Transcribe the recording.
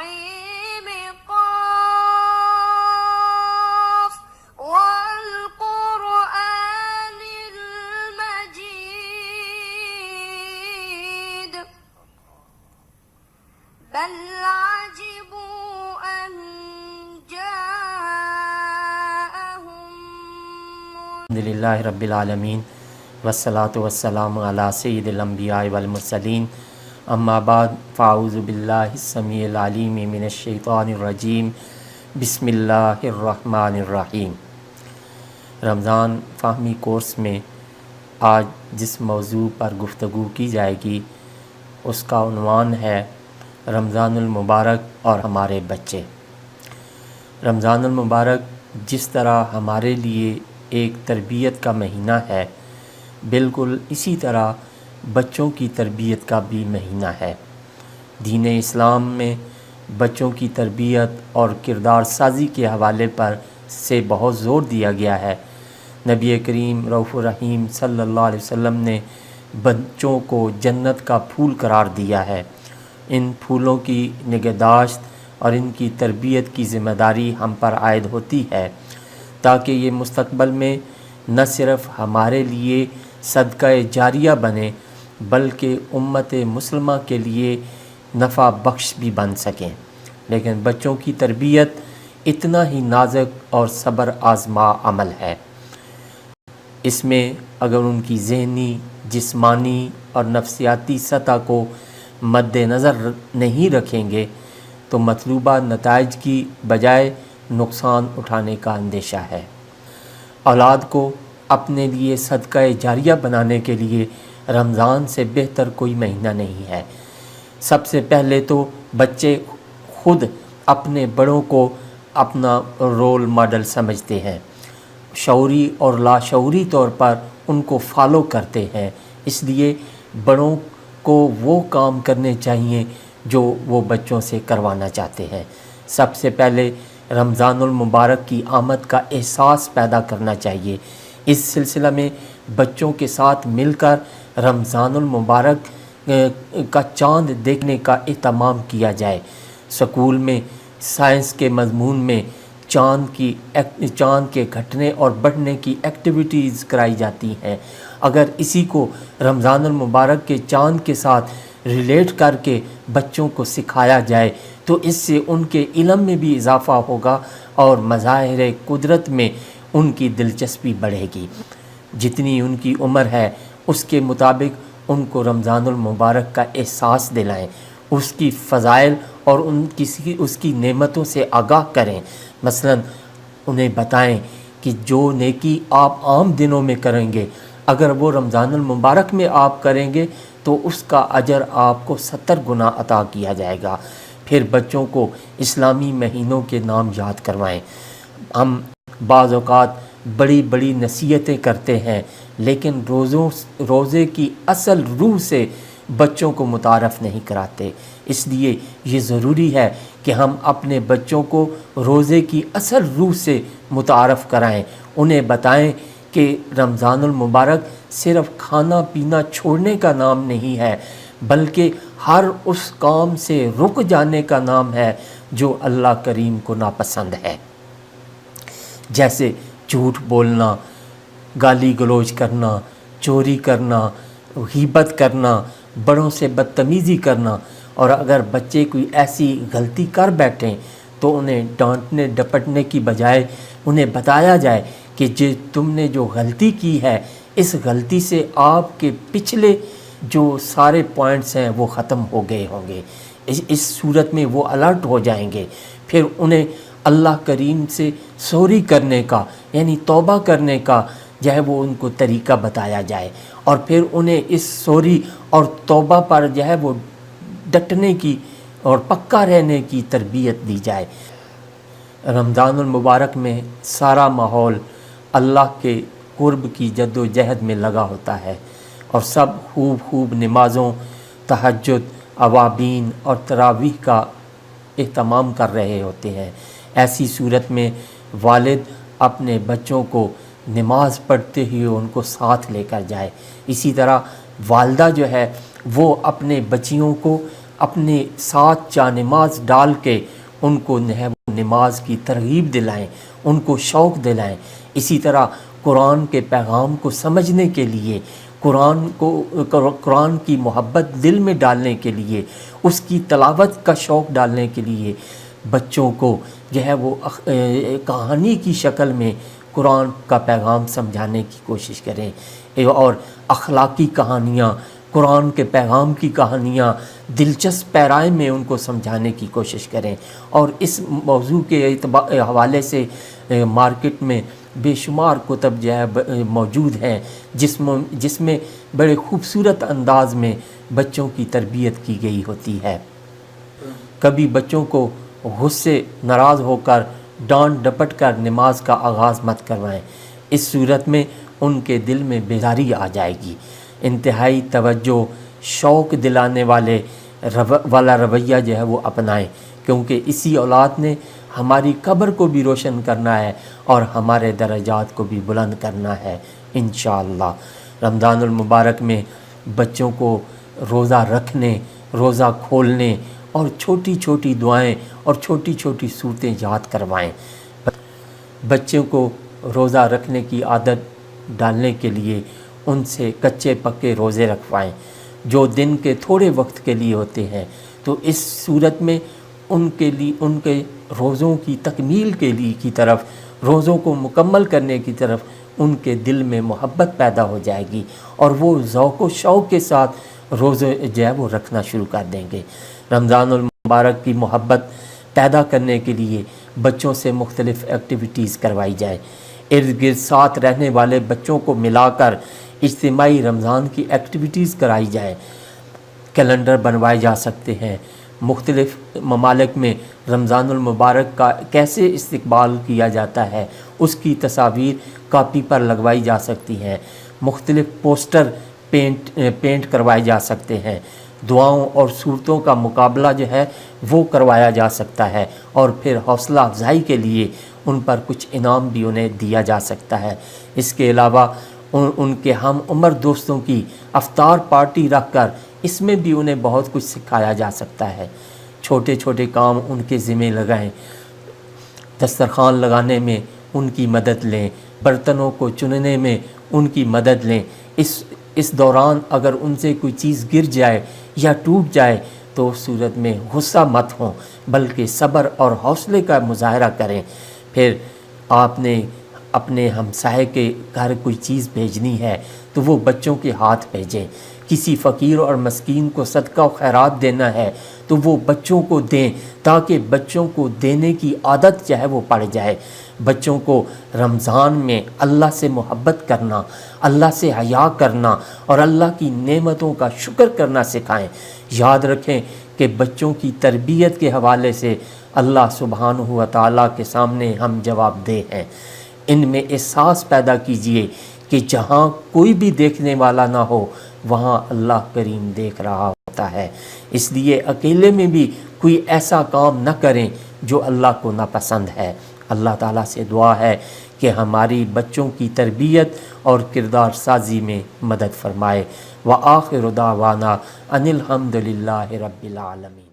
النعيم قاف والقرآن المجيد بل عجبوا أن جاءهم الحمد للہ رب العالمین والصلاة والسلام علی سید الانبیاء والمرسلین اما بعد فاعوذ باللہ السمیع العلیم من الشیطان الرجیم بسم اللہ الرحمن الرحیم۔ رمضان فہمی کورس میں آج جس موضوع پر گفتگو کی جائے گی اس کا عنوان ہے رمضان المبارک اور ہمارے بچے۔ رمضان المبارک جس طرح ہمارے لیے ایک تربیت کا مہینہ ہے، بالکل اسی طرح بچوں کی تربیت کا بھی مہینہ ہے۔ دین اسلام میں بچوں کی تربیت اور کردار سازی کے حوالے پر سے بہت زور دیا گیا ہے۔ نبی کریم رؤوف الرحیم صلی اللہ علیہ وسلم نے بچوں کو جنت کا پھول قرار دیا ہے۔ ان پھولوں کی نگہداشت اور ان کی تربیت کی ذمہ داری ہم پر عائد ہوتی ہے تاکہ یہ مستقبل میں نہ صرف ہمارے لیے صدقہ جاریہ بنے بلکہ امت مسلمہ کے لیے نفع بخش بھی بن سکیں۔ لیکن بچوں کی تربیت اتنا ہی نازک اور صبر آزما عمل ہے۔ اس میں اگر ان کی ذہنی، جسمانی اور نفسیاتی سطح کو مد نظر نہیں رکھیں گے تو مطلوبہ نتائج کی بجائے نقصان اٹھانے کا اندیشہ ہے۔ اولاد کو اپنے لیے صدقہ جاریہ بنانے کے لیے رمضان سے بہتر کوئی مہینہ نہیں ہے۔ سب سے پہلے تو بچے خود اپنے بڑوں کو اپنا رول ماڈل سمجھتے ہیں، شعوری اور لاشعوری طور پر ان کو فالو کرتے ہیں، اس لیے بڑوں کو وہ کام کرنے چاہیے جو وہ بچوں سے کروانا چاہتے ہیں۔ سب سے پہلے رمضان المبارک کی آمد کا احساس پیدا کرنا چاہیے۔ اس سلسلہ میں بچوں کے ساتھ مل کر رمضان المبارک کا چاند دیکھنے کا اہتمام کیا جائے۔ سکول میں سائنس کے مضمون میں چاند کے گھٹنے اور بڑھنے کی ایکٹیویٹیز کرائی جاتی ہیں۔ اگر اسی کو رمضان المبارک کے چاند کے ساتھ ریلیٹ کر کے بچوں کو سکھایا جائے تو اس سے ان کے علم میں بھی اضافہ ہوگا اور مظاہر قدرت میں ان کی دلچسپی بڑھے گی۔ جتنی ان کی عمر ہے اس کے مطابق ان کو رمضان المبارک کا احساس دلائیں، اس کی فضائل اور اس کی نعمتوں سے آگاہ کریں۔ مثلا انہیں بتائیں کہ جو نیکی آپ عام دنوں میں کریں گے اگر وہ رمضان المبارک میں آپ کریں گے تو اس کا اجر آپ کو 70 گنا عطا کیا جائے گا۔ پھر بچوں کو اسلامی مہینوں کے نام یاد کروائیں۔ ہم بعض اوقات بڑی بڑی نصیحتیں کرتے ہیں لیکن روزے کی اصل روح سے بچوں کو متعارف نہیں کراتے۔ اس لیے یہ ضروری ہے کہ ہم اپنے بچوں کو روزے کی اصل روح سے متعارف کرائیں، انہیں بتائیں کہ رمضان المبارک صرف کھانا پینا چھوڑنے کا نام نہیں ہے بلکہ ہر اس کام سے رک جانے کا نام ہے جو اللہ کریم کو ناپسند ہے، جیسے جھوٹ بولنا، گالی گلوچ کرنا، چوری کرنا، غیبت کرنا، بڑوں سے بدتمیزی کرنا۔ اور اگر بچے کوئی ایسی غلطی کر بیٹھیں تو انہیں ڈانٹنے ڈپٹنے کی بجائے انہیں بتایا جائے کہ تم نے جو غلطی کی ہے اس غلطی سے آپ کے پچھلے جو سارے پوائنٹس ہیں وہ ختم ہو گئے ہوں گے۔ اس صورت میں وہ الرٹ ہو جائیں گے۔ پھر انہیں اللہ کریم سے سوری کرنے کا یعنی توبہ کرنے کا جو ہے وہ ان کو طریقہ بتایا جائے اور پھر انہیں اس سوری اور توبہ پر جو ہے وہ ڈٹنے کی اور پکا رہنے کی تربیت دی جائے۔ رمضان المبارک میں سارا ماحول اللہ کے قرب کی جد و جہد میں لگا ہوتا ہے اور سب خوب نمازوں، تہجد، اوابین اور تراویح کا اہتمام کر رہے ہوتے ہیں۔ ایسی صورت میں والد اپنے بچوں کو نماز پڑھتے ہوئے ان کو ساتھ لے کر جائے۔ اسی طرح والدہ جو ہے وہ اپنے بچیوں کو اپنے ساتھ جانماز ڈال کے ان کو نماز کی ترغیب دلائیں، ان کو شوق دلائیں۔ اسی طرح قرآن کے پیغام کو سمجھنے کے لیے، قرآن کی محبت دل میں ڈالنے کے لیے، اس کی تلاوت کا شوق ڈالنے کے لیے بچوں کو جو ہے وہ کہانی کی شکل میں قرآن کا پیغام سمجھانے کی کوشش کریں، اور اخلاقی کہانیاں، قرآن کے پیغام کی کہانیاں دلچسپ پیرائے میں ان کو سمجھانے کی کوشش کریں۔ اور اس موضوع کے حوالے سے مارکیٹ میں بے شمار کتب جو ہے موجود ہیں جس میں بڑے خوبصورت انداز میں بچوں کی تربیت کی گئی ہوتی ہے۔ کبھی بچوں کو غصے ناراض ہو کر ڈانٹ ڈپٹ کر نماز کا آغاز مت کروائیں، اس صورت میں ان کے دل میں بیداری آ جائے گی۔ انتہائی توجہ، شوق دلانے والا رویہ جو ہے وہ اپنائیں، کیونکہ اسی اولاد نے ہماری قبر کو بھی روشن کرنا ہے اور ہمارے درجات کو بھی بلند کرنا ہے انشاءاللہ۔ رمضان المبارک میں بچوں کو روزہ رکھنے، روزہ کھولنے اور چھوٹی چھوٹی دعائیں اور چھوٹی چھوٹی صورتیں یاد کروائیں۔ بچوں کو روزہ رکھنے کی عادت ڈالنے کے لیے ان سے کچے پکے روزے رکھوائیں جو دن کے تھوڑے وقت کے لیے ہوتے ہیں، تو اس صورت میں ان کے روزوں کی تکمیل کی طرف، روزوں کو مکمل کرنے کی طرف ان کے دل میں محبت پیدا ہو جائے گی اور وہ ذوق و شوق کے ساتھ روزے جو ہے وہ رکھنا شروع کر دیں گے۔ رمضان المبارک کی محبت پیدا کرنے کے لیے بچوں سے مختلف ایکٹیویٹیز کروائی جائے، ارد گرد ساتھ رہنے والے بچوں کو ملا کر اجتماعی رمضان کی ایکٹیویٹیز کرائی جائیں، کیلنڈر بنوائے جا سکتے ہیں، مختلف ممالک میں رمضان المبارک کا کیسے استقبال کیا جاتا ہے اس کی تصاویر کاپی پر لگوائی جا سکتی ہیں، مختلف پوسٹر پینٹ کروائے جا سکتے ہیں، دعاؤں اور صورتوں کا مقابلہ جو ہے وہ کروایا جا سکتا ہے، اور پھر حوصلہ افزائی کے لیے ان پر کچھ انعام بھی انہیں دیا جا سکتا ہے۔ اس کے علاوہ ان کے ہم عمر دوستوں کی افطار پارٹی رکھ کر اس میں بھی انہیں بہت کچھ سکھایا جا سکتا ہے۔ چھوٹے چھوٹے کام ان کے ذمہ لگائیں، دسترخوان لگانے میں ان کی مدد لیں، برتنوں کو چننے میں ان کی مدد لیں۔ اس دوران اگر ان سے کوئی چیز گر جائے یا ٹوٹ جائے تو اس صورت میں غصہ مت ہوں بلکہ صبر اور حوصلے کا مظاہرہ کریں۔ پھر آپ نے اپنے ہمسائے کے گھر کوئی چیز بھیجنی ہے تو وہ بچوں کے ہاتھ بھیجیں، کسی فقیر اور مسکین کو صدقہ و خیرات دینا ہے تو وہ بچوں کو دیں تاکہ بچوں کو دینے کی عادت جو ہے وہ پڑ جائے۔ بچوں کو رمضان میں اللہ سے محبت کرنا، اللہ سے حیا کرنا اور اللہ کی نعمتوں کا شکر کرنا سکھائیں۔ یاد رکھیں کہ بچوں کی تربیت کے حوالے سے اللہ سبحانہ و تعالیٰ کے سامنے ہم جواب دہ ہیں۔ ان میں احساس پیدا کیجئے کہ جہاں کوئی بھی دیکھنے والا نہ ہو وہاں اللہ کریم دیکھ رہا ہوتا ہے، اس لیے اکیلے میں بھی کوئی ایسا کام نہ کریں جو اللہ کو ناپسند ہے۔ اللہ تعالیٰ سے دعا ہے کہ ہماری بچوں کی تربیت اور کردار سازی میں مدد فرمائے۔ وآخر دعوانا ان الحمد للہ رب العالمین۔